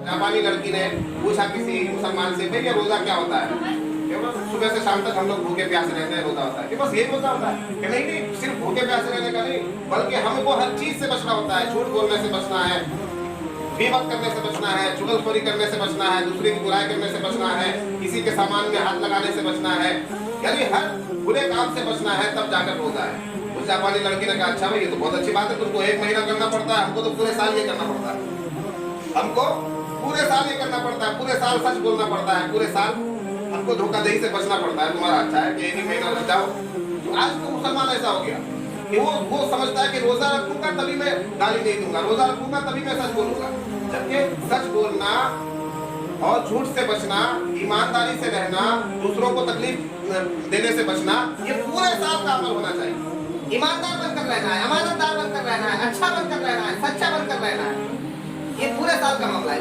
जापानी लड़की ने पूछा किसी मुसलमान से, भैया रोजा क्या होता है? कि बस सुबह से शाम तक हम लोग भूखे प्यासे रहते हैं, रोजा होता है। कि बस ये रोजा होता है? कि नहीं नहीं, सिर्फ भूखे प्यासे रहने का नहीं, बल्कि हमको हर चीज से बचना होता है। झूठ बोलने से बचना है, गीबत करने से बचना है, चुगलखोरी करने से बचना है, दूसरे की बुराई करने से बचना है, किसी के सामान में हाथ लगाने से बचना है, यानी हर बुरे काम से बचना है, तब जाकर रोजा है। उस जापानी लड़की ने कहा, अच्छा भाई ये तो बहुत अच्छी बात है, तुमको 1 महीना करना पड़ता है, हमको तो पूरे साल ये करना पड़ता है। हमको पूरे साल ये करना पड़ता है, पूरे साल सच बोलना पड़ता है, पूरे साल हमको धोखाधड़ी से बचना पड़ता है। तुम्हारा अच्छा है कि 1 ही महीना रह जाओ। तो आज तो मुसलमान ऐसा हो गया कि वो समझता है कि रोजा रखूंगा तभी मैं गाली नहीं दूंगा, रोजा रखूंगा तभी मैं सच बोलूंगा। जबकि सच बोलना और झूठ से बचना, ईमानदारी से रहना, दूसरों को तकलीफ देने से बचना, ये पूरे साल का अमल होना चाहिए। ईमानदार बनकर रहना है, अमानतदार बनकर रहना है, अच्छा बनकर रहना है, सच्चा बनकर रहना है, ये पूरे साल का मामला है।